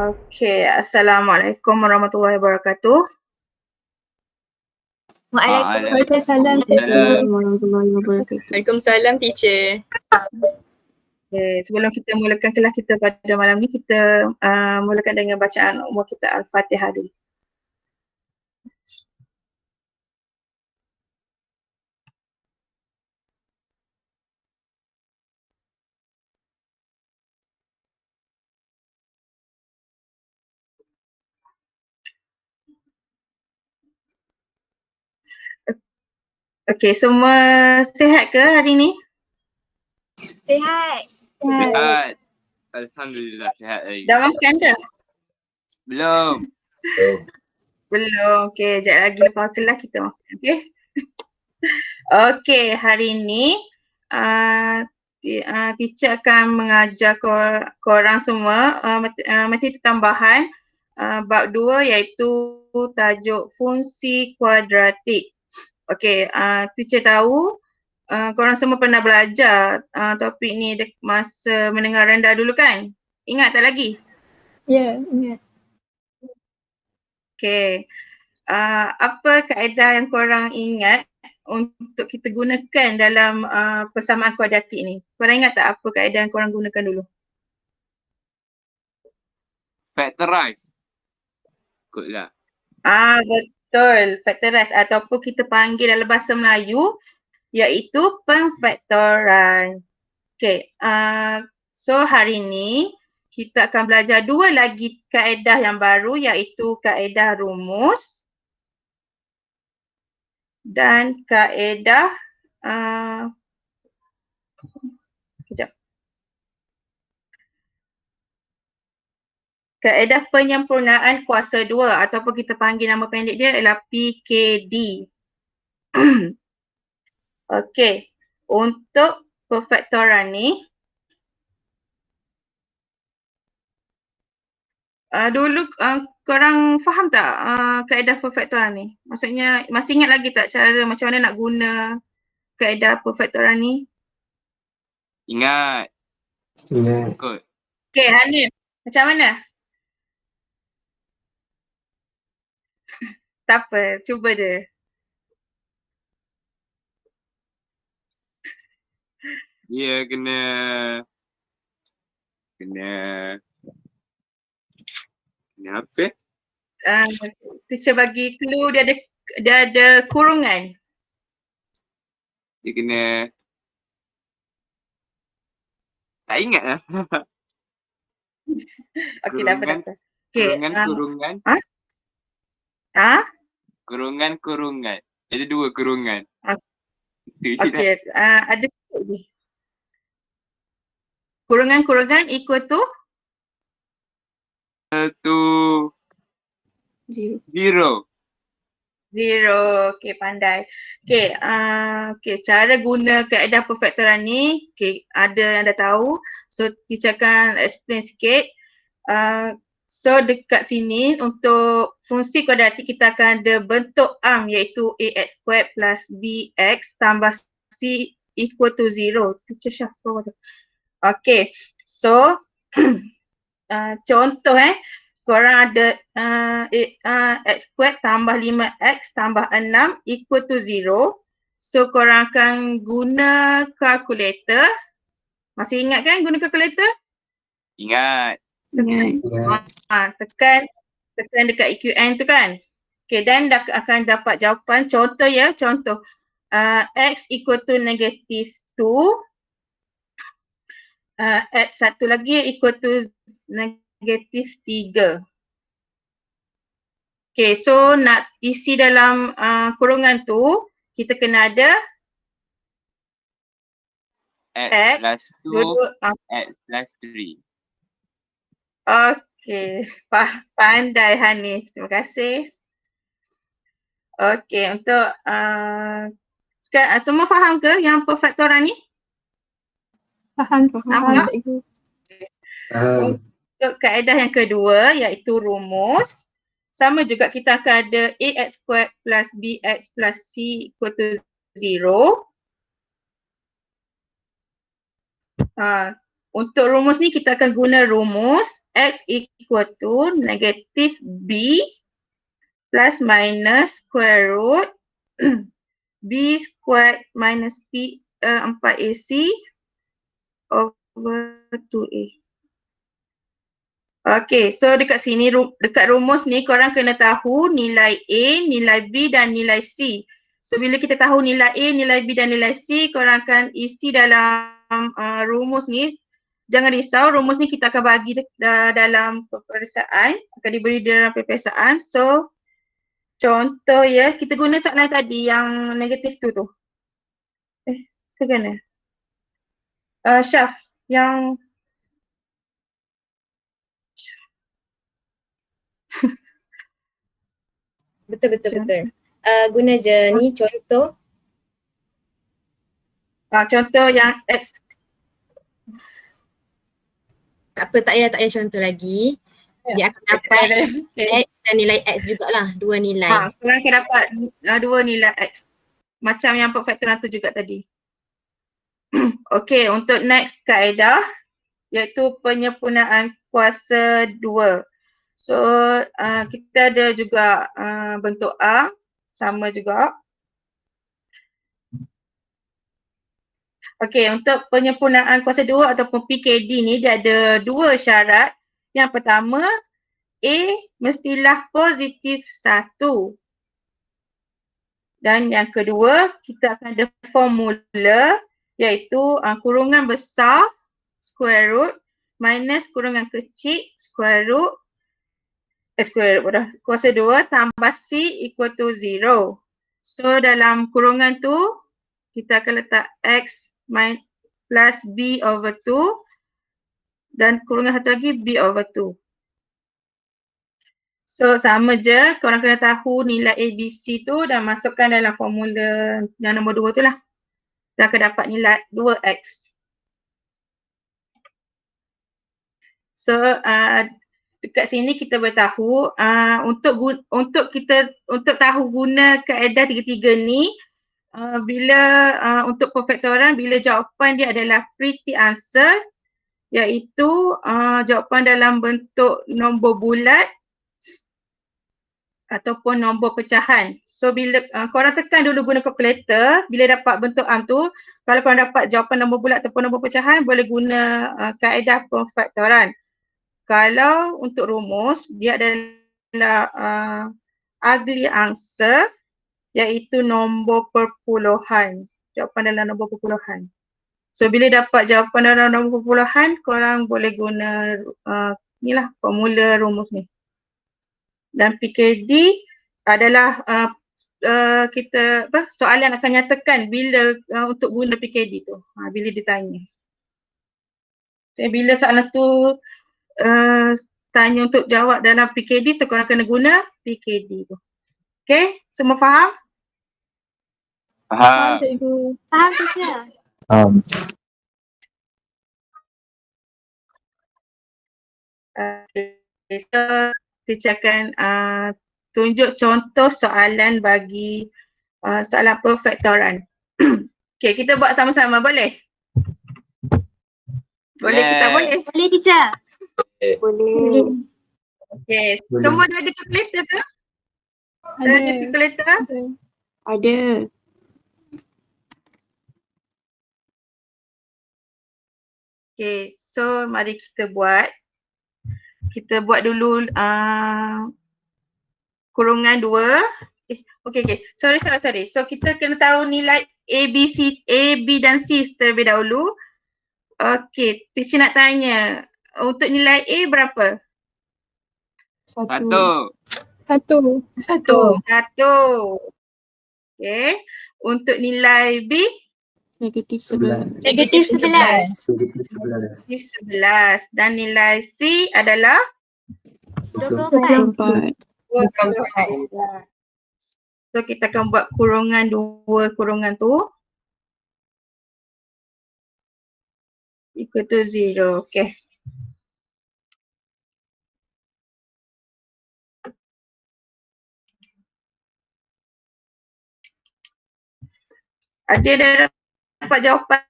Okey, Assalamualaikum warahmatullahi wabarakatuh. Waalaikumsalam teacher. Warahmatullahi wabarakatuh. Waalaikumsalam teacher. Okay, sebelum kita mulakan kelas kita pada malam ni, kita mulakan dengan bacaan umum kita Al-Fatihah dulu. Okey, semua sihat ke hari ni? Sihat. Sihat. Alhamdulillah sihat hari. Dah makan ke? Belum. Belum. Okey, sekejap lagi lepas kelas kita makan. Okey. Okey, hari ni teacher akan mengajar korang semua materi tambahan bab 2 iaitu tajuk fungsi kuadratik. Okey, teacher tahu korang semua pernah belajar topik ni masa menengah rendah dulu kan? Ingat tak lagi? Ya, ingat. Okey. Apa kaedah yang korang ingat untuk kita gunakan dalam persamaan kuadratik ni? Korang ingat tak apa kaedah yang korang gunakan dulu? Factorize. Ikutlah. Betul. Factorize ataupun kita panggil dalam bahasa Melayu iaitu pemfaktoran. Okey. So hari ni kita akan belajar dua lagi kaedah yang baru iaitu kaedah rumus dan kaedah kaedah penyempurnaan kuasa 2 ataupun kita panggil nama pendek dia adalah PKD. Okey, untuk perfaktoran ni dulu korang faham tak kaedah perfaktoran ni? Maksudnya masih ingat lagi tak cara macam mana nak guna kaedah perfaktoran ni? Ingat. Ingat. Ikut. Okey, Hanif, macam mana? Tak apa, cuba dia. Dia kena apa? Teacher bagi clue dia ada kurungan. Dia kena tak ingat lah. Okey, dah apa. Okey. Kurungan. Kurungan. Ada dua kurungan. Okey, ada ni. Kurungan equal to? Zero. Okey, pandai. Okey, cara guna kaedah perfaktoran ni, ada yang dah tahu. So, teacher akan explain sikit. So, dekat sini untuk fungsi kuadratik kita akan ada bentuk iaitu ax squared plus bx tambah c equal to 0. Teacher shuffle tu. Okey, so contoh korang ada x squared tambah 5x tambah 6 equal to 0. So korang akan guna calculator. Masih ingat kan guna calculator? Ingat. Tekan dekat EQN tu kan. Okay, dan akan dapat jawapan contoh contoh x equal to negative 2. X satu lagi equal to negative 3. Okay, so nak isi dalam kurungan tu, kita kena ada X plus 2, X plus 3. Okay, pandai Hanif. Terima kasih. Okay, untuk sekarang semua faham ke yang perfaktoran ni? Faham. Untuk kaedah yang kedua iaitu rumus. Sama juga kita akan ada ax squared plus bx plus c equal to 0. Untuk rumus ni kita akan guna rumus X equal to negatif B plus minus square root B squared minus P 4AC over 2A. Okay, so dekat sini, dekat rumus ni korang kena tahu nilai A, nilai B dan nilai C. So bila kita tahu nilai A, nilai B dan nilai C, korang akan isi dalam rumus ni. Jangan risau, rumus ni kita akan bagi dalam peperiksaan, akan diberi dalam peperiksaan. So contoh ya, kita guna soalan tadi yang negatif tu. Ke mana? Syaf, yang Betul. Guna je ni contoh. Contoh yang X. Tak payah contoh lagi. Dia akan dapat X dan nilai X jugalah. Dua nilai. Korang akan dapat dua nilai X. Macam yang perfaktoran tu juga tadi. Okay, untuk next kaedah iaitu penyempurnaan kuasa 2. So kita ada juga bentuk A, sama juga. Okay, untuk penyempurnaan kuasa 2 ataupun PKD ni dia ada dua syarat. Yang pertama, A mestilah positif 1. Dan yang kedua, kita akan ada formula iaitu kurungan besar square root minus kurungan kecil square root kuasa 2 tambah C equal to 0. So dalam kurungan tu kita akan letak X plus B over 2 dan kurungan satu lagi B over 2. So sama je, korang kena tahu nilai ABC tu dan masukkan dalam formula yang nombor 2 tu lah. Dan akan dapat nilai 2X. So dekat sini kita boleh tahu untuk tahu guna kaedah 3-3 ni, bila untuk perfaktoran, bila jawapan dia adalah pretty answer, iaitu jawapan dalam bentuk nombor bulat ataupun nombor pecahan. So bila korang tekan dulu guna kalkulator, bila dapat bentuk tu, kalau korang dapat jawapan nombor bulat ataupun nombor pecahan, boleh guna kaedah perfaktoran. Kalau untuk rumus, dia adalah ugly answer, iaitu nombor perpuluhan. Jawapan dalam nombor perpuluhan. So bila dapat jawapan dalam nombor perpuluhan, korang boleh guna inilah formula rumus ni. Dan PKD adalah soalan akan nyatakan bila untuk guna PKD tu. Bila ditanya. So, bila soalan tu tanya untuk jawab dalam PKD, so korang kena guna PKD tu. Okay, semua faham? Faham. Cikgu. Faham teacher? Okay, so teacher akan tunjuk contoh soalan bagi soalan perfaktoran. Okay, kita buat sama-sama, boleh? Boleh ke tak boleh? Boleh teacher. Boleh. Okay, semua dah ada kalkulator ke? Dah ada kalkulator? Ada. Okay, so mari kita buat. Kita buat dulu kurungan 2. Okay. Sorry. So kita kena tahu nilai A, B dan C terlebih dahulu. Okay, teacher nak tanya. Untuk nilai A berapa? 1. 1. Okay. Untuk nilai B? Negatif 11. Negatif 11. Negatif 11. Dan nilai C adalah? 24. 24. So kita akan buat kurungan 2 kurungan tu. Equal to 0. Okay. Ada dah dapat jawapan?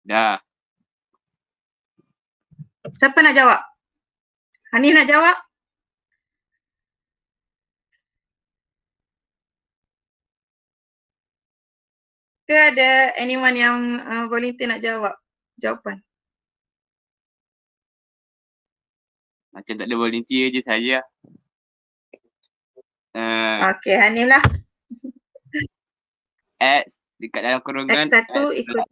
Dah. Siapa nak jawab? Hanif nak jawab? Ke ada anyone yang volunteer nak jawab jawapan? Macam tak ada volunteer je saya. Okey, Hanif lah. X dekat dalam kurungan X1 ikut.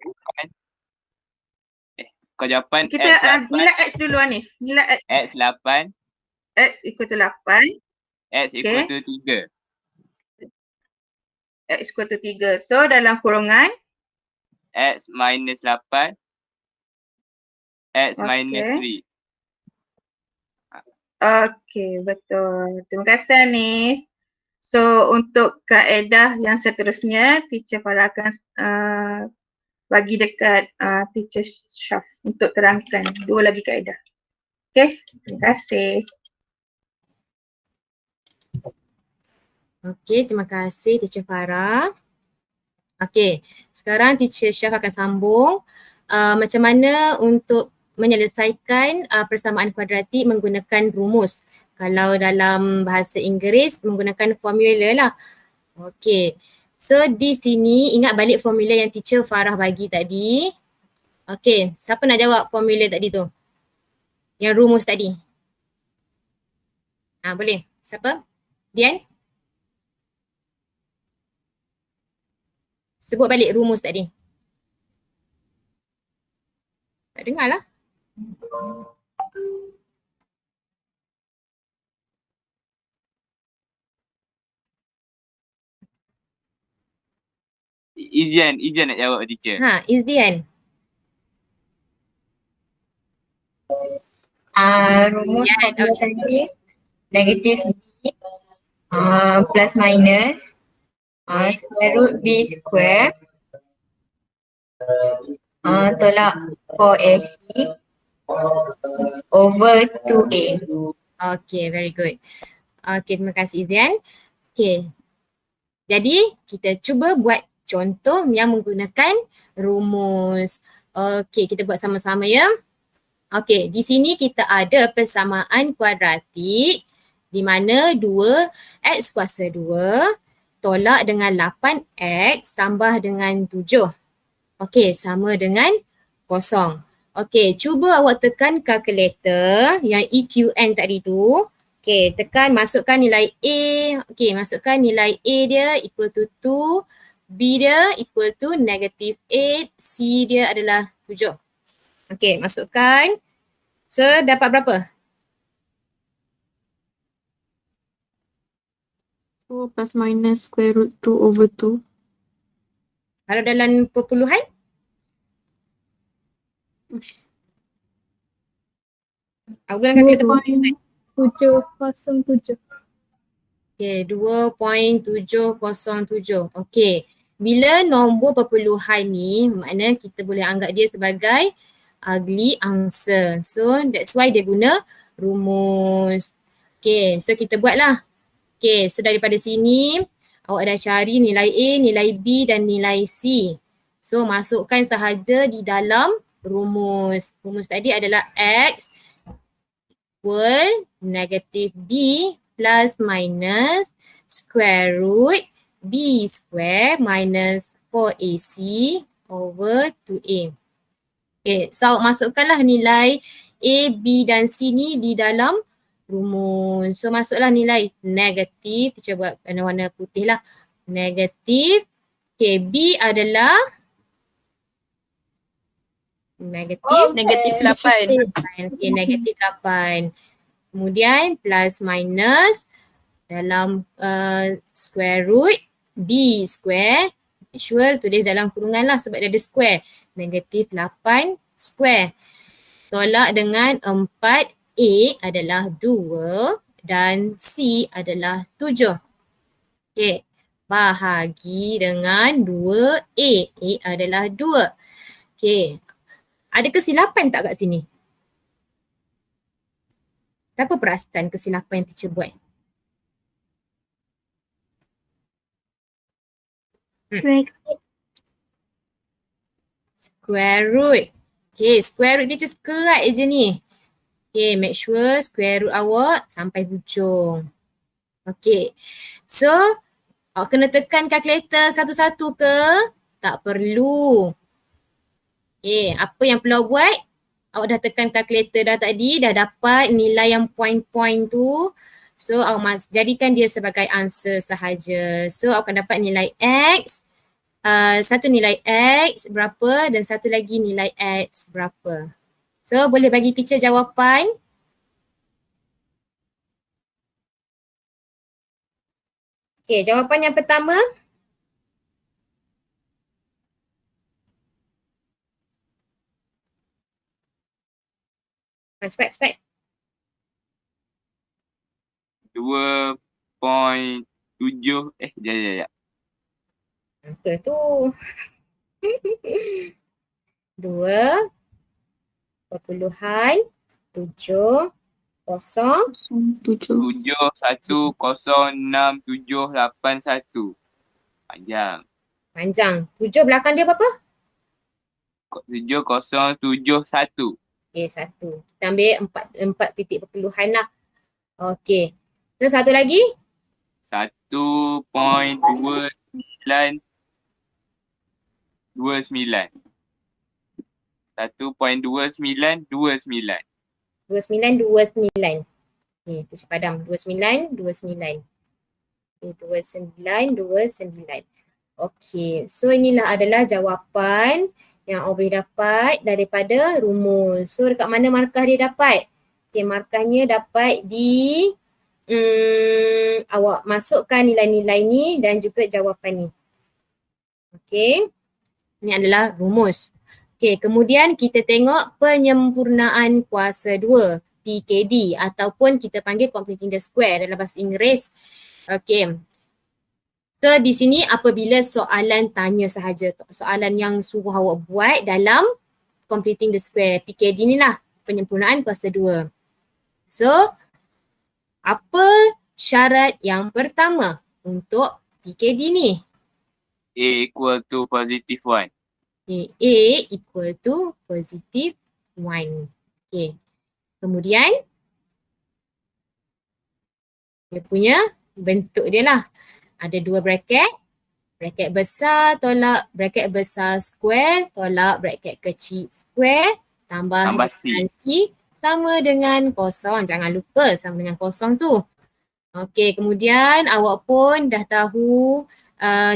Kau jawapan Kita X8. nilai X dulu Hanif. Nilai X. X8. X ikut 8. X equal to 3. X ikut 3. So dalam kurungan X minus 8. X minus 3. Okey, betul. Terima kasih Hanif. So untuk kaedah yang seterusnya, Teacher Farah akan bagi dekat Teacher Syaf untuk terangkan 2 lagi kaedah. Okey, terima kasih. Okey, terima kasih Teacher Farah. Okey, sekarang Teacher Syaf akan sambung macam mana untuk menyelesaikan persamaan kuadratik menggunakan rumus. Kalau dalam bahasa Inggeris menggunakan formula lah. Okey, so di sini ingat balik formula yang Teacher Farah bagi tadi. Okey, siapa nak jawab formula tadi tu? Yang rumus tadi. Boleh. Siapa? Dian? Sebut balik rumus tadi. Tak dengar lah. Izian nak jawab teacher. Izdian. Rumus formula tadi negatif B plus minus square root B square tolak 4AC over 2A. Okay, very good. Okay, terima kasih Izdian. Okay, jadi kita cuba buat contoh yang menggunakan rumus. Okay, kita buat sama-sama ya. Okay, di sini kita ada persamaan kuadratik di mana 2x kuasa 2 tolak dengan 8x tambah dengan 7. Okay, sama dengan 0. Okay, cuba awak tekan kalkulator yang EQN tadi tu. Okay, tekan masukkan nilai A. Okay, masukkan nilai A dia equal to 2. B dia equal to negative 8. C dia adalah 7. Okay, masukkan. So, dapat berapa? 4 plus minus square root 2 over 2. Kalau dalam perpuluhan? Aku gunakan kalkulator perpuluhan. 707. Okay, 2.707. Okay, bila nombor perpuluhan ni, maknanya kita boleh anggap dia sebagai ugly answer. So, that's why dia guna rumus. Okay, so kita buatlah. Okay, so daripada sini, awak dah cari nilai A, nilai B dan nilai C. So, masukkan sahaja di dalam rumus. Rumus tadi adalah X equal negative B plus minus square root B square minus 4AC over 2A. Okay, so awak masukkanlah nilai A, B dan C ni di dalam rumus. So masuklah nilai negatif, kita buat warna-warna putih lah. Negatif, okay, B adalah negatif. Negatif 8. Okay, negatif 8. Kemudian plus minus dalam square root B square. Sure tulis dalam kurungan lah sebab dia ada square. Negatif 8 square. Tolak dengan 4A adalah 2 dan C adalah 7. Okay. Bahagi dengan 2A. A adalah 2. Okay. Ada kesilapan tak kat sini? Siapa perasan kesilapan yang teacher buat? square root. Okay, square root dia just kerat je ni. Okay, make sure square root awak sampai hujung. Okay, so awak kena tekan kalkulator satu-satu ke? Tak perlu. Okay, apa yang perlu awak buat? Awak dah tekan kalkulator dah tadi, dah dapat nilai yang point-point tu. So awak jadikan dia sebagai answer sahaja. So awak akan dapat nilai X. Satu nilai X berapa dan satu lagi nilai X berapa. So boleh bagi teacher jawapan. Okay, jawapan yang pertama. Cepat. 2.7 jap. Apa tu? 2.7 7. 710678 Panjang. Panjang. 7 belakang dia berapa? 7071. Okay, 1. Kita ambil 4 titik perpuluhan lah. Okay. Terus satu lagi? 1.2929. 1.2929. 2929. Okay, teacher padam. 2929. Okay, 2929. Okay, so inilah adalah jawapan yang awak boleh dapat daripada rumus. So dekat mana markah dia dapat? Okay, markahnya dapat di awak masukkan nilai-nilai ni dan juga jawapan ni. Okay, ini adalah rumus. Okay, kemudian kita tengok penyempurnaan kuasa 2, PKD ataupun kita panggil completing the square dalam bahasa Inggeris. Okay. So di sini apabila soalan tanya sahaja, soalan yang suruh awak buat dalam completing the square, PKD ni lah, penyempurnaan kuasa 2. So, apa syarat yang pertama untuk PKD ni? A equal to positive 1. Okay, A equal to positive 1. Okay. Kemudian, dia punya bentuk dia lah. Ada 2 bracket. Bracket besar tolak bracket besar square tolak bracket kecil square tambah C. C sama dengan kosong. Jangan lupa sama dengan kosong tu. Okey, kemudian awak pun dah tahu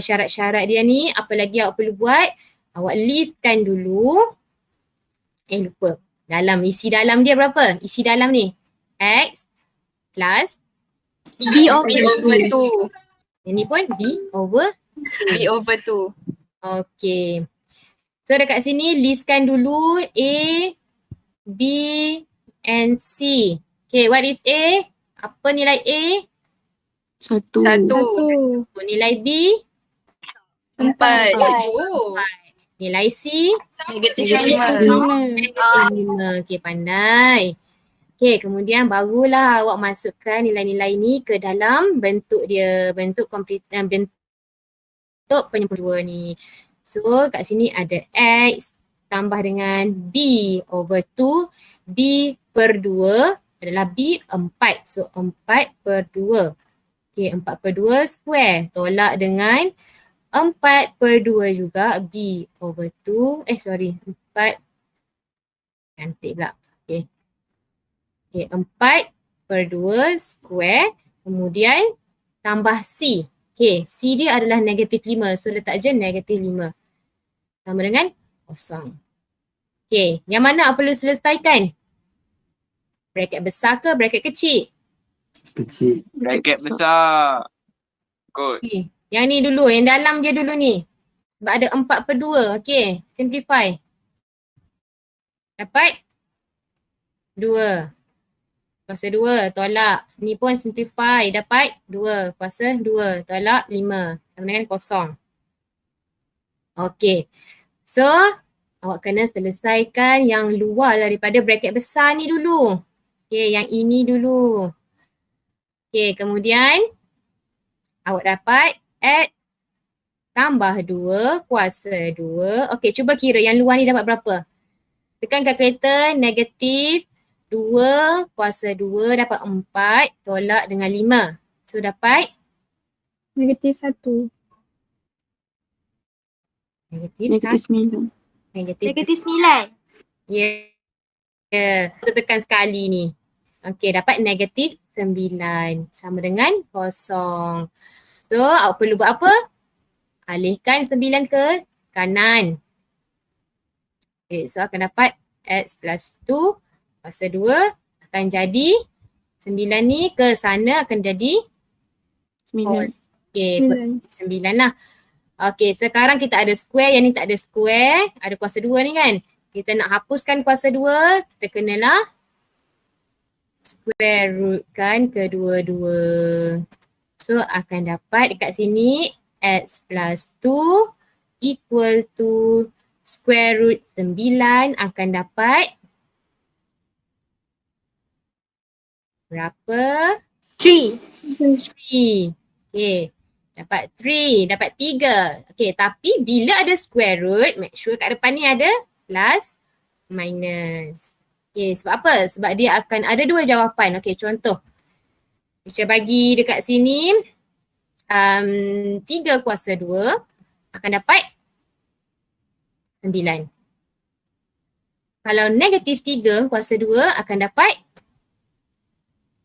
syarat-syarat dia ni. Apa lagi awak perlu buat? Awak listkan dulu. Lupa. Isi dalam dia berapa? Isi dalam ni. X plus B over 2. Yang ni pun B over 2. Okay. So dekat sini listkan dulu A, B and C. Okay, what is A? Apa nilai A? 1. Nilai B? 4. Nilai C? Negatif 5. Okay, pandai. Okay, kemudian barulah awak masukkan nilai-nilai ni ke dalam bentuk dia, bentuk penyempurnaan ni. So kat sini ada X tambah dengan B over 2, B per 2 adalah B 4. So 4 per 2. Okay, 4 per 2 square tolak dengan 4 per 2 juga B over 2. 4. Cantik pula. Okay. Okay, 4 per 2 square, kemudian tambah C. Okay, C dia adalah negatif 5. So letak je negatif 5. Sama dengan kosong. Okay, yang mana perlu selesaikan? Bracket besar ke bracket kecil? Kecil. Bracket besar. Good. Okay, yang ni dulu, yang dalam dia dulu ni. Sebab ada 4 per 2. Okay, simplify. Dapat 2. Kuasa 2 tolak. Ni pun simplify. Dapat 2. Kuasa 2 tolak 5. Sama dengan kosong. Okay. So, awak kena selesaikan yang luar daripada bracket besar ni dulu. Okay, yang ini dulu. Okay, kemudian awak dapat X tambah 2 kuasa 2. Okey, cuba kira yang luar ni dapat berapa? Tekan kalkulator, negatif 2 kuasa 2 dapat 4 tolak dengan 5. So dapat Negatif 1. negatif Negatif 1. 9. Negatif 9. Ya. Yeah. Kita tekan sekali ni. Okey, dapat negatif 9 sama dengan 0. So, awak perlu buat apa? Alihkan 9 ke kanan. Okay, so akan dapat x plus 2 kuasa 2 akan jadi 9 ni ke sana akan jadi 9. okay, 9 lah. Okay, sekarang kita ada square, yang ni tak ada square, ada kuasa 2 ni kan. Kita nak hapuskan kuasa 2, kita kenalah square root kan kedua-dua. So akan dapat dekat sini x plus 2 equal to square root 9 akan dapat berapa? 3. 3. Okay. Dapat 3. Dapat 3. Okay. Tapi bila ada square root, make sure kat depan ni ada plus minus. Okay. Sebab apa? Sebab dia akan ada dua jawapan. Okay. Contoh. Teacher bagi dekat sini 3 kuasa 2 akan dapat 9. Kalau negatif 3 kuasa 2 akan dapat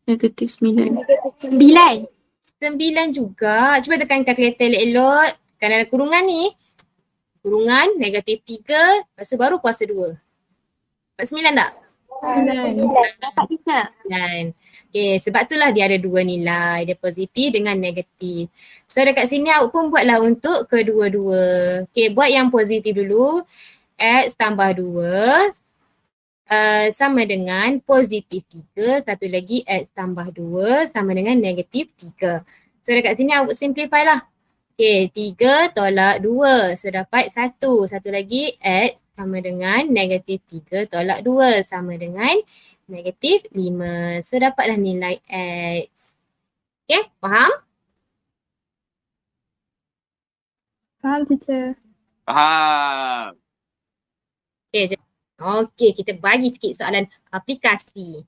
Negatif 9. 9. 9 juga. Cuba tekan kalkulator elok-elok. Kan ada kurungan ni. Kurungan negatif 3. Lepas tu baru kuasa 2. Dapat 9 tak? 9. Dapat bisa. 9. Okay, sebab itulah dia ada dua nilai. Dia positif dengan negatif. So dekat sini awak pun buatlah untuk kedua-dua. Okay, buat yang positif dulu. X tambah 2 sama dengan positif 3. Satu lagi X tambah 2 sama dengan negatif 3. So dekat sini awak simplify lah. Okay, 3 tolak 2. So dapat 1. Satu lagi X sama dengan negatif 3 tolak 2 sama dengan negatif 5. So dapatlah nilai X. Okay, faham? Faham, teacher. Faham. Okay, kita bagi sikit soalan aplikasi.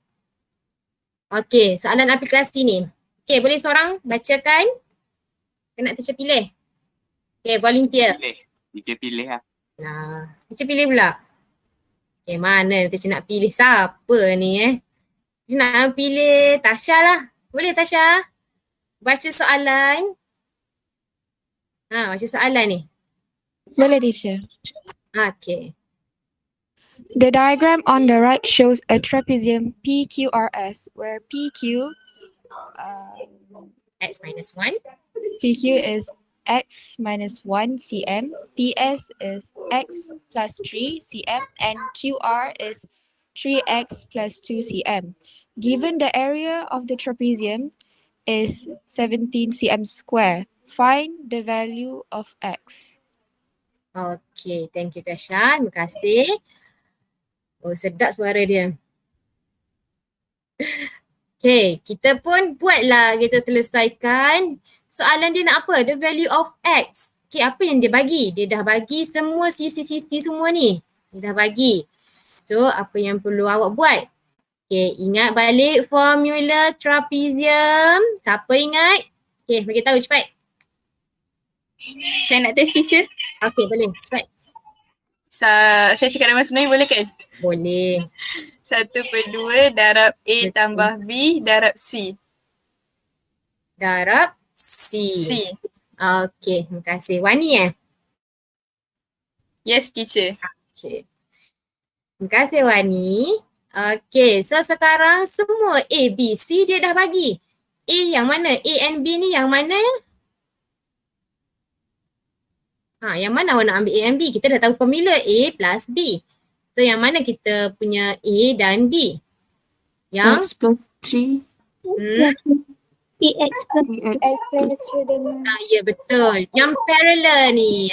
Okay, soalan aplikasi ni. Okay, boleh seorang bacakan? Kena teacher pilih. Okay, volunteer. Pilih. Teacher pilih lah. Nah, teacher pilih pula. Okay, mana teacher nak pilih siapa ni Teacher nak pilih Tasha lah. Boleh Tasha? Baca soalan. Baca soalan ni. Boleh, teacher. Okay. The diagram on the right shows a trapezium PQRS where PQ X minus 1. PQ is x minus 1 cm, PS is x plus 3 cm, and QR is 3x plus 2 cm. Given the area of the trapezium is 17 cm square, find the value of x. Okay, thank you Tasha. Terima kasih. Oh, sedap suara dia. Okay, kita pun buatlah, kita selesaikan. Soalan dia nak apa? The value of x. Okay, apa yang dia bagi? Dia dah bagi semua sisi-sisi semua ni. Dia dah bagi. So, apa yang perlu awak buat? Okay, ingat balik formula trapezium. Siapa ingat? Okay, bagi tahu cepat. Saya nak test teacher. Okay, boleh. Cepat. Saya cakap nama sebenarnya boleh kan? Boleh. 1/2 darab A tambah B darab C. Darab C. Okay, terima kasih. Wani Yes, teacher. Okay. Terima kasih Wani. Okay, so sekarang semua A, B, C dia dah bagi. A yang mana? A and B ni yang mana? Yang mana awak nak ambil A and B? Kita dah tahu formula A plus B. So yang mana kita punya A dan B? Yang X plus 3. TX plus 3. ya betul. Yang parallel ni.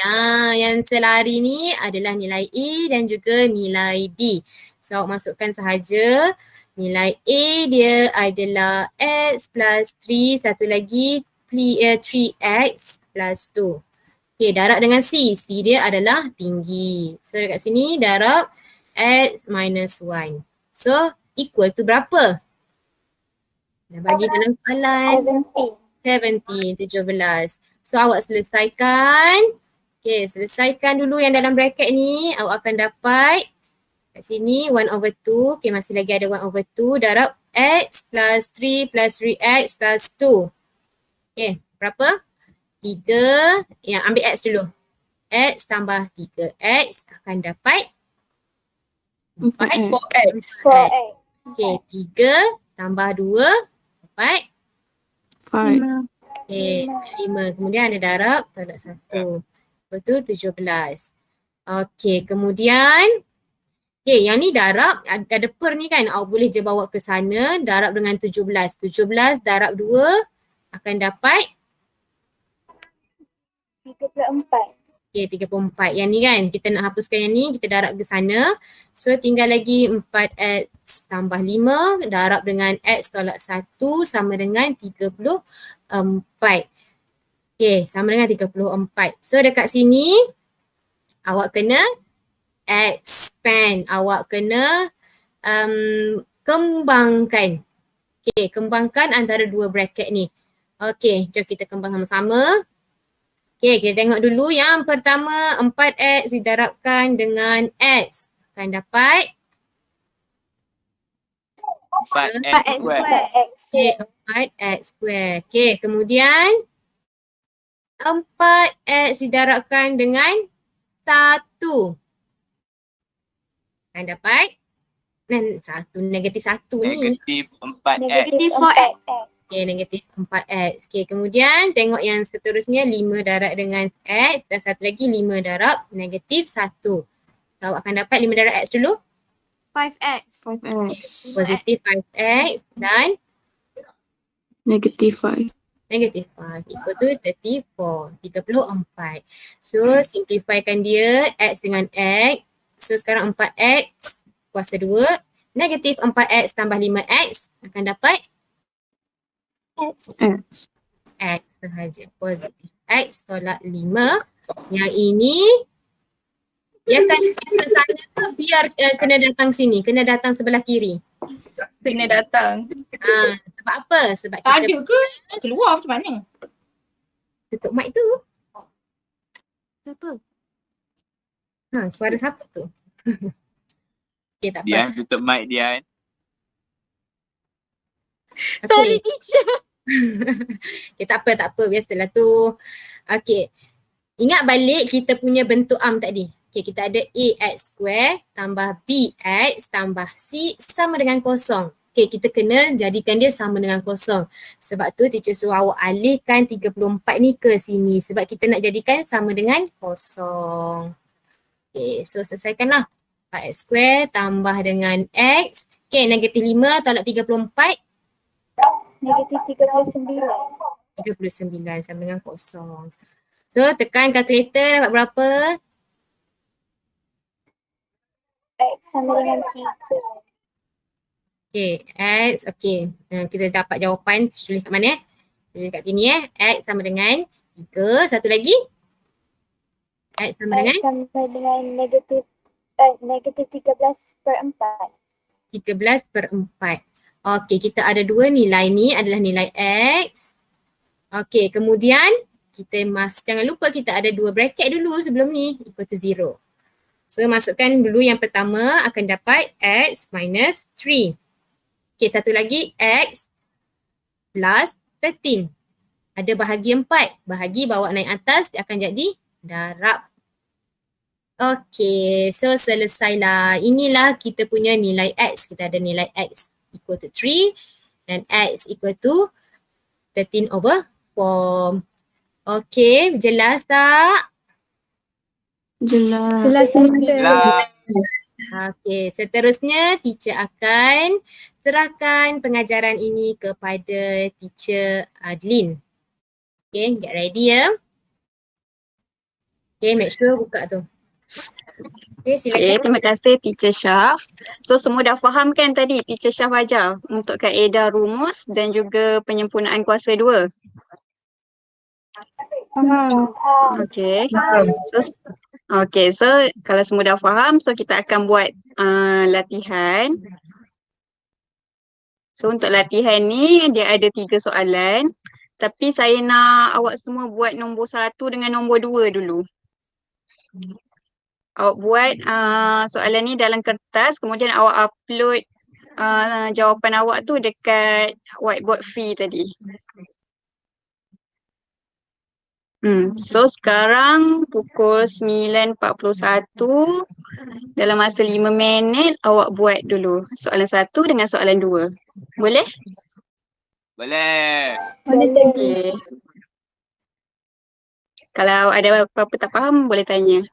Yang selari ni adalah nilai A dan juga nilai B. So awak masukkan sahaja. Nilai A dia adalah X plus 3. Satu lagi 3X plus 2. Okay, darab dengan C. C dia adalah tinggi. So dekat sini darab X minus 1. So equal to berapa? Dah bagi dalam soalan. 17. So awak selesaikan. Okay, selesaikan dulu yang dalam bracket ni. Awak akan dapat kat sini 1/2. Okay, masih lagi ada 1/2 darab X plus 3 plus 3X plus 2. Okay, berapa? 3, yang ambil X dulu. X tambah 3X akan dapat 4X. 4X. Okay, 3 tambah 2 dapat 5. okay, 5. Kemudian ada darab tolak 1. Betul 17. Okay, kemudian okay, yang ni darab ada per ni kan. Awak boleh je bawa ke sana darab dengan 17. 17 darab 2 akan dapat 34. okay, 34. Yang ni kan, kita nak hapuskan yang ni, kita darab ke sana. So tinggal lagi 4X tambah 5 darab dengan X tolak 1 sama dengan 34. Okay, sama dengan 34. So dekat sini, awak kena expand. Awak kena kembangkan. Okay, kembangkan antara dua bracket ni. Okay, jom kita kembang sama-sama. Okay, kita tengok dulu yang pertama 4X didarabkan dengan X. Akan dapat 4X square. okay, 4X square. Okay, kemudian 4X didarabkan dengan 1. Akan dapat negatif 1 ni. Negatif 4X. Negatif 4X. Okay, negatif 4X. Okay, kemudian tengok yang seterusnya 5 darab dengan X dan satu lagi 5 darab negatif 1. Awak akan dapat 5 darab X dulu. 5X. 5X. Positif 5X dan Negatif 5. negatif 5 equal to 34. So simplifykan dia X dengan X. So sekarang 4X kuasa 2. Negatif 4X tambah 5X akan dapat X. X sahaja. Positif X tolak 5. Yang ini biarkan ke sana ke biar kena datang sini. Kena datang sebelah kiri. Kena datang. Sebab apa? Sebab Tak kita ada ke? Keluar macam mana? tutup mic tu. Siapa? Suara siapa tu? Okay, tak apa. Dian tutup mic Dian. Okay. teacher. Okay, tak apa. Biasalah tu. Okay. Ingat balik kita punya bentuk tadi. Okay, kita ada AX square tambah BX tambah C sama dengan kosong. Okay, kita kena jadikan dia sama dengan kosong. Sebab tu teacher suruh awak alihkan 34 ni ke sini. Sebab kita nak jadikan sama dengan kosong. Okay, so selesaikanlah. 4X square tambah dengan X. Okay, negatif 5 tolak 34. Negatif 39. 39 sama dengan kosong. So tekan kalkulator dapat berapa? X sama dengan 3. Okay, X, okay. Kita dapat jawapan, tulis kat mana? Tulis kat sini X sama dengan 3. Satu lagi? X sama dengan? X sama dengan negatif 13/4. 13/4. Okay, kita ada dua nilai ni adalah nilai X. Okay, kemudian kita jangan lupa kita ada dua bracket dulu sebelum ni equal to 0. So masukkan dulu yang pertama akan dapat X minus 3. Okay, satu lagi X plus 13. Ada bahagi 4. Bahagi bawa naik atas dia akan jadi darab. Okay, so selesailah. Inilah kita punya nilai X. Kita ada nilai X equal to 3 dan X equal to 13/4. Okay, jelas tak? Jelas. Okay, seterusnya teacher akan serahkan pengajaran ini kepada teacher Adlin. Okay, get ready ya. Okay, make sure buka tu. Okay, silakan. Okay, terima kasih Teacher Syaf. So semua dah faham kan tadi Teacher Syaf ajar untuk kaedah rumus dan juga penyempurnaan kuasa 2. Okay. So kalau semua dah faham, so kita akan buat latihan. So untuk latihan ni dia ada 3 soalan. Tapi saya nak awak semua buat nombor 1 dengan nombor 2 dulu. Awak buat soalan ni dalam kertas, kemudian awak upload jawapan awak tu dekat whiteboard free tadi. So sekarang pukul 9.41, dalam masa 5 minit awak buat dulu soalan 1 dengan soalan 2. Boleh? Boleh. Okay. Kalau ada apa-apa tak faham boleh tanya.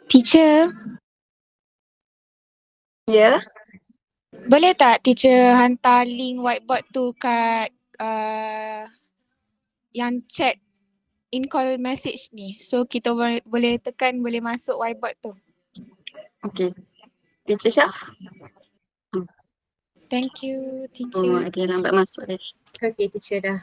Teacher, Ya. boleh tak teacher hantar link whiteboard tu kat yang chat in call message ni. So kita boleh tekan, boleh masuk whiteboard tu. Okay. Teacher Syaf? Thank you, Oh, teacher. dia lambat masuk tadi. Okay, teacher dah.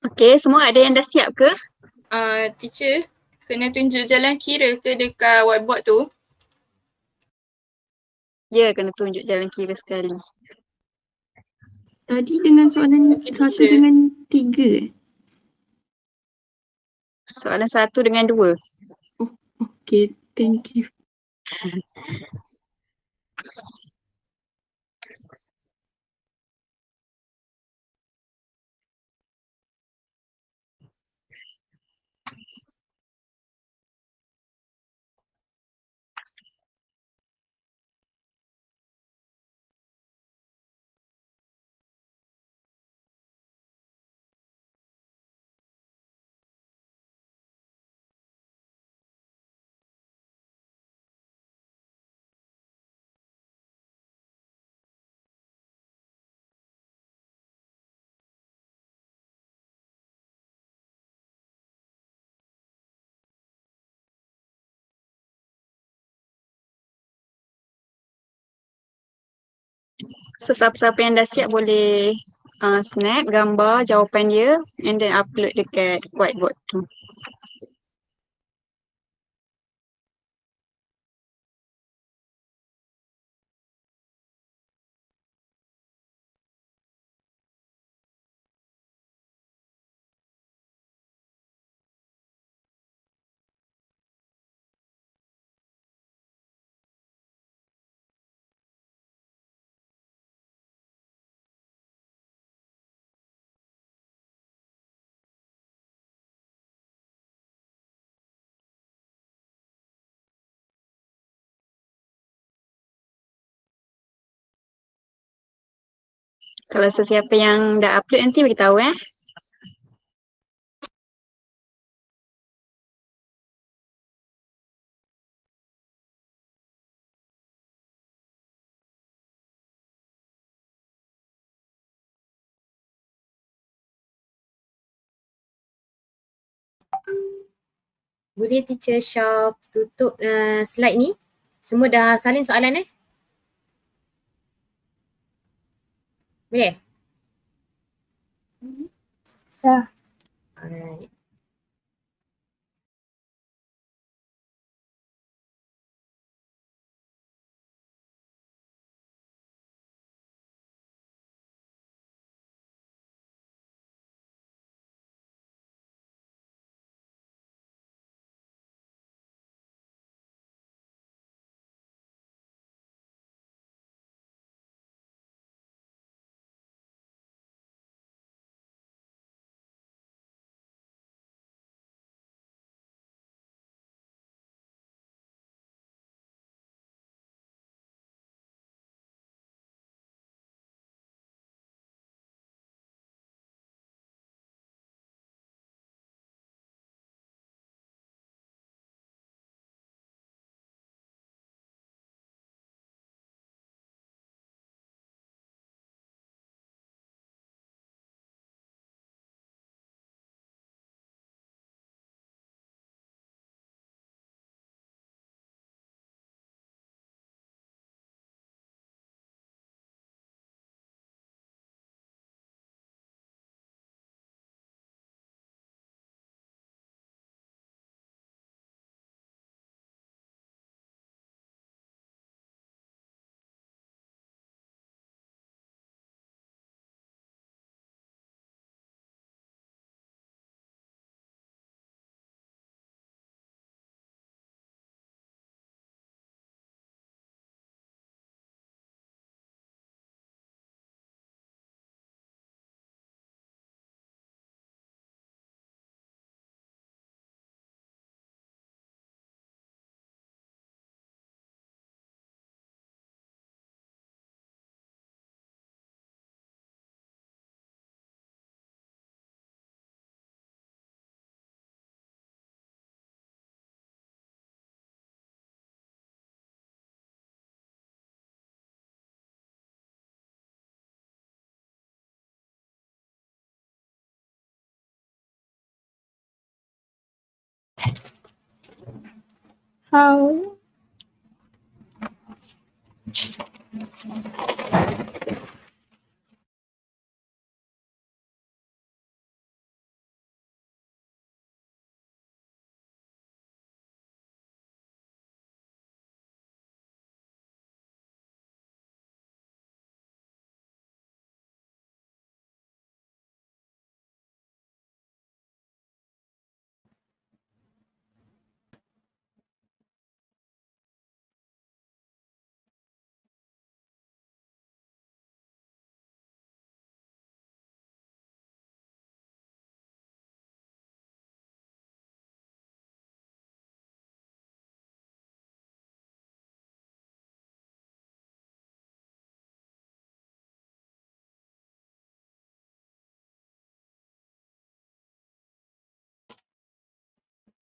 Okey, semua ada yang dah siap ke? Teacher, kena tunjuk jalan kira ke dekat whiteboard tu? Ya, kena tunjuk jalan kira sekali. Tadi dengan soalan Okay, 1 teacher. dengan 3 Soalan 1 dengan 2. Okay, thank you. So siapa-siapa yang dah siap boleh snap gambar jawapan dia and then upload dekat whiteboard tu. Kalau sesiapa yang dah upload nanti beritahu Boleh teacher Syaf tutup slide ni? Semua dah salin soalan Boleh? Dah. Alright. How?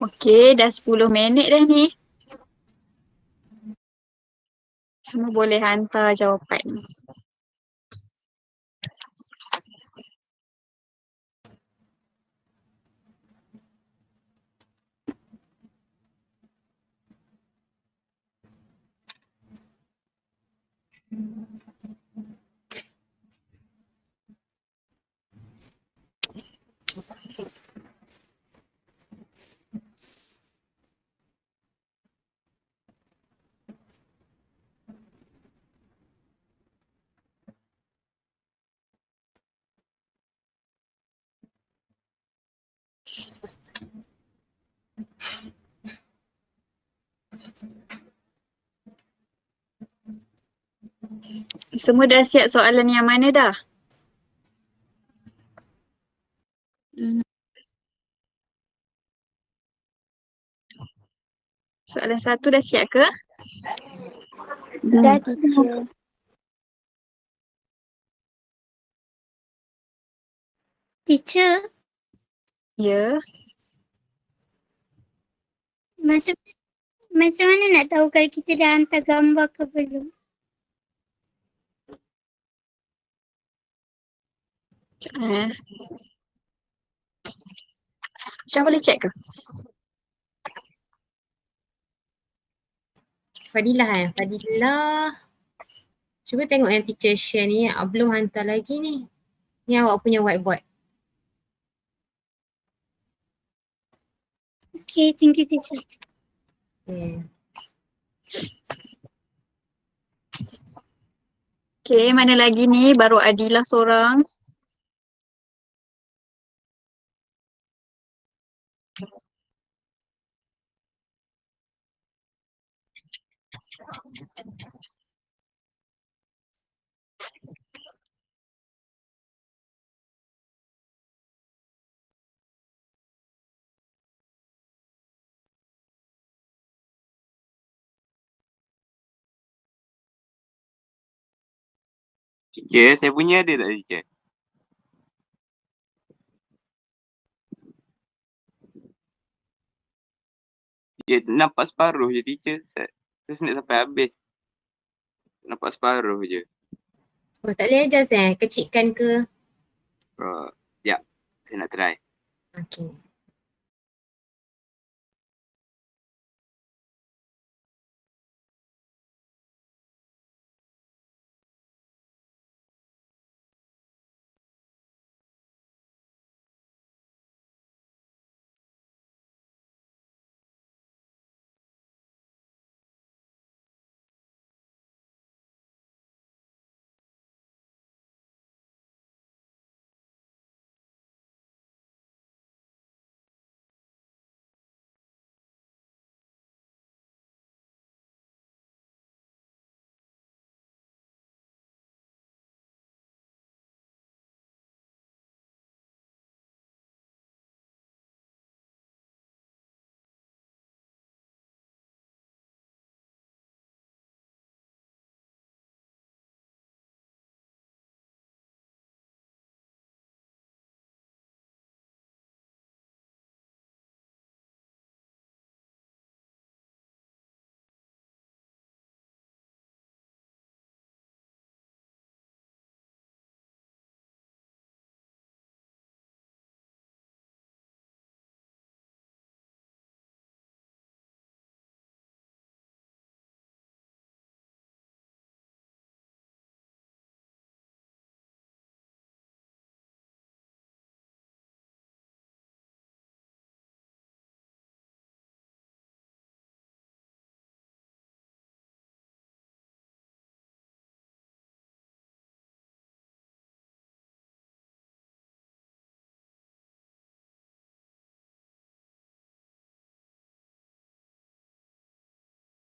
Okey, dah 10 minit dah ni. Semua boleh hantar jawapan. Semua dah siap soalan yang mana dah? Soalan 1 dah siap ke? Dah, teacher. Teacher, Ya. macam macam mana nak tahu kalau kita dah hantar gambar ke belum? Syah boleh check ke? Fadilah Fadilah. Cuba tengok yang teacher share ni. Belum hantar lagi ni. Ni awak punya whiteboard. Okay, thank you teacher. Okay. Okay, mana lagi ni? Baru Adilah seorang. Teacher, saya punya ada tak teacher? Dia nampak separuh je teacher. Saya nak sampai habis. Nampak separuh je. Oh, tak boleh adjust kecilkan ke? Sekejap. Saya nak try. Okay.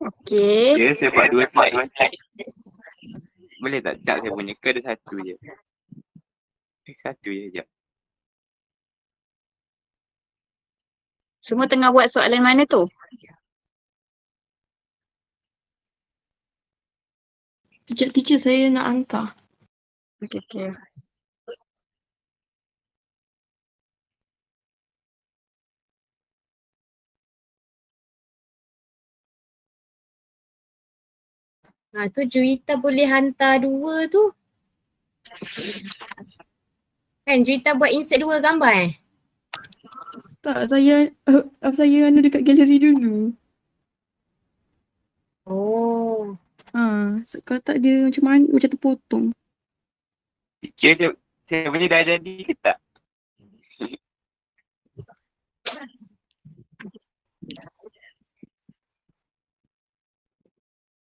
Okay. Ya, saya buat 2 slide. Boleh tak? Sekejap saya punya ke ada 1 je? 1 je, sekejap. Semua tengah buat soalan mana tu? Teacher saya nak hantar. Okay. Tu Juwita boleh hantar 2 tu. Kan Juwita buat insert 2 gambar Tak, saya dekat galeri dulu. Oh. Kalau tak dia macam mana, macam terpotong. Kira dia boleh dah jadi ke tak?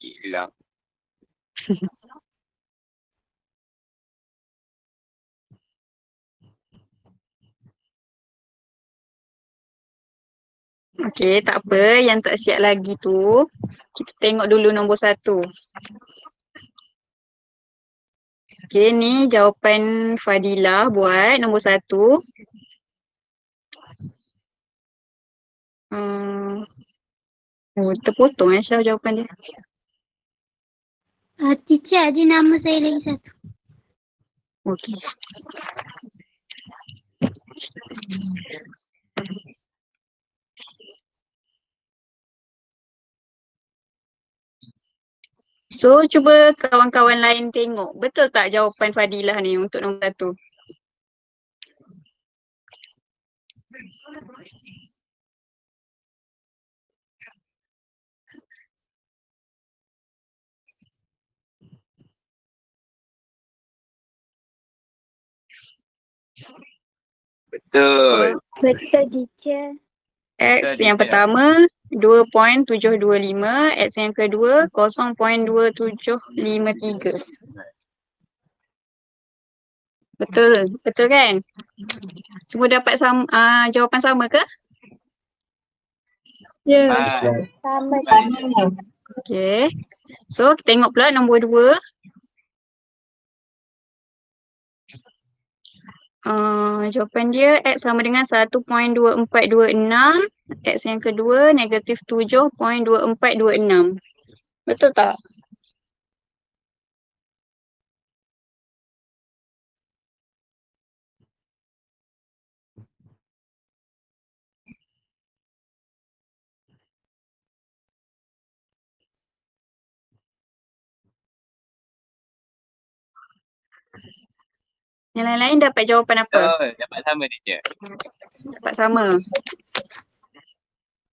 Hilang. Okey, tak apa. Yang tak siap lagi tu, kita tengok dulu nombor 1. Okey, ni jawapan Fadila buat nombor 1. Terpotong Syah jawapan dia. Teacher, ada nama saya lagi satu. Okey. So, cuba kawan-kawan lain tengok. Betul tak jawapan Fadilah ni untuk nombor 1? Betul. Betul, teacher. X Betul, yang teacher. pertama 2.725, X yang kedua 0.2753. Betul, betul kan? Semua dapat jawapan sama ke? Ya. Sama. Okey. So, kita tengok pula nombor 2. Jawapan dia X sama dengan 1.2426, X yang kedua negatif 7.2426. Betul tak? Yang lain-lain dapat jawapan apa? Betul. Dapat sama, teacher. Dapat sama.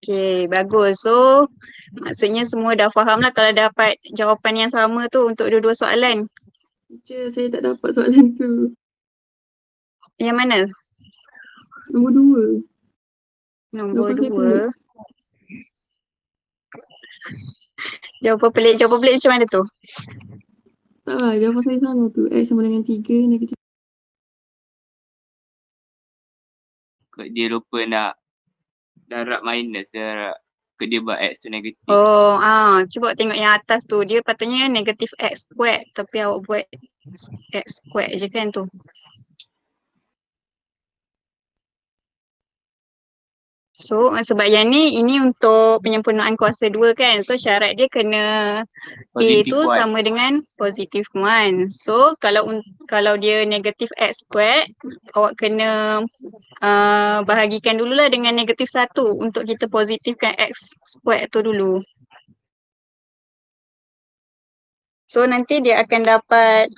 Okey, bagus. So, maksudnya semua dah faham lah kalau dapat jawapan yang sama tu untuk dua-dua soalan. Teacher, saya tak dapat soalan tu. Yang mana? Nombor 2. Nombor Jawapan saya 2. Jawapan pelik macam mana tu? Tak lah, jawapan saya sama tu. X sama dengan 3 negatif. Kok dia lupa nak darab minus, dia buat X tu negatif. Oh, cuba tengok yang atas tu. Dia patutnya negatif X squared tapi awak buat X squared je kan tu. So, sebab yang ni, ini untuk penyempurnaan kuasa 2 kan. So, syarat dia kena A Positif tu 1. sama dengan positif 1. So, kalau dia negatif X squared, awak kena bahagikan dululah dengan negatif 1 untuk kita positifkan X squared tu dulu. So, nanti dia akan dapat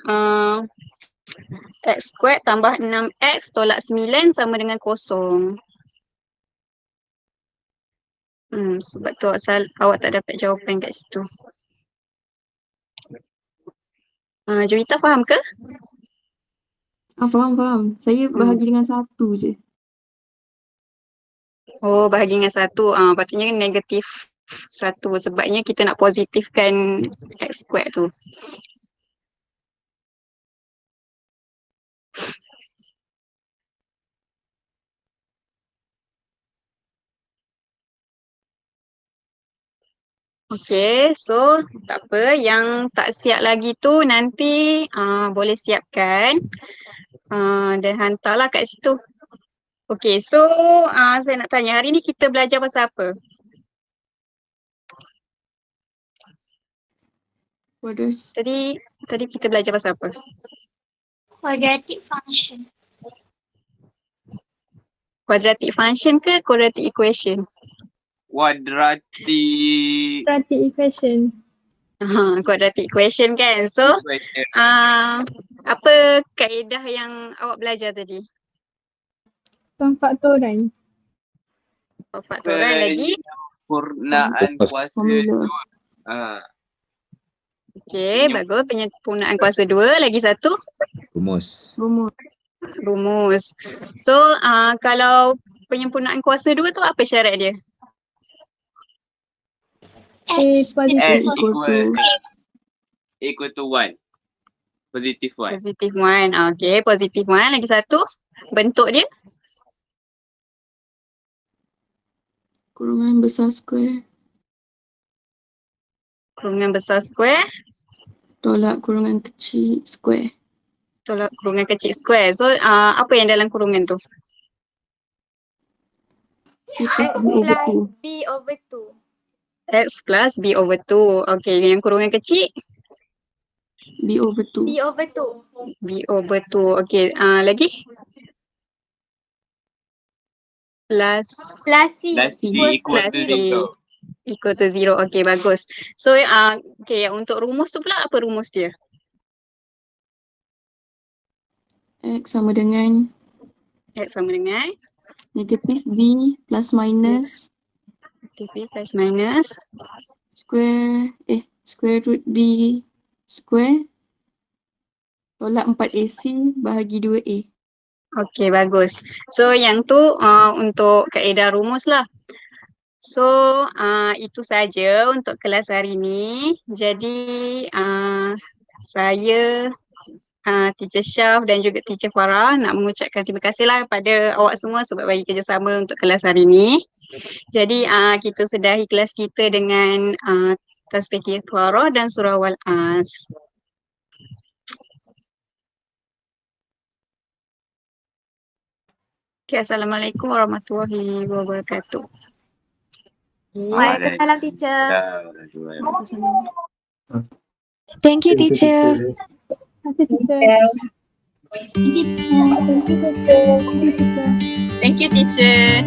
X squared tambah 6X tolak 9 sama dengan 0. Sebab tu awak tak dapat jawapan kat situ. Juwita faham ke? Faham. Saya bahagi dengan 1 je. Oh, bahagi dengan 1. Patutnya negatif 1 sebabnya kita nak positifkan X squared tu. Okay, so tak apa. Yang tak siap lagi tu nanti boleh siapkan dan hantarlah kat situ. Okay, so saya nak tanya, hari ni kita belajar pasal apa? Tadi kita belajar pasal apa? Quadratic function. Quadratic function ke quadratic equation? Quadratic Quadratic equation. Quadratic equation kan. So apa kaedah yang awak belajar tadi? Pemfaktoran. Faktoran lagi. Penyempurnaan kuasa Formula. 2. Okey, bagus. Penyempurnaan kuasa 2. Lagi satu. Rumus. Rumus. So kalau penyempurnaan kuasa 2 tu apa syarat dia? A S positif. equal to 1. Positif 1. Positif 1. Okey, positif 1. Lagi satu. Bentuk dia. Kurungan besar square. Kurungan besar square. Tolak kurungan kecil square. Tolak kurungan kecil square. So apa yang dalam kurungan tu? C plus B over 2. B over 2. X plus B over 2. Okey, yang kurungan kecil? B over 2. B over 2. B over 2. Okey, lagi? Plus C equal to 0. Equal to 0. Okey, bagus. So okey, untuk rumus tu pula apa rumus dia? X sama dengan X sama dengan negatif B plus minus negatif B plus minus square root B square tolak 4AC bahagi 2A. Okey, bagus. So yang tu untuk kaedah rumus lah. So itu saja untuk kelas hari ni. Jadi saya Teacher Syaf dan juga Teacher Farah nak mengucapkan terima kasih lah kepada awak semua sebab bagi kerjasama untuk kelas hari ni. Jadi kita sudahi kelas kita dengan tasbih Farah dan surah Wal-As. Okay, Assalamualaikum warahmatullahi wabarakatuh. Waalaikumsalam teacher. Thank you, teacher. Terima kasih teacher. Thank you teacher. Thank you, teacher.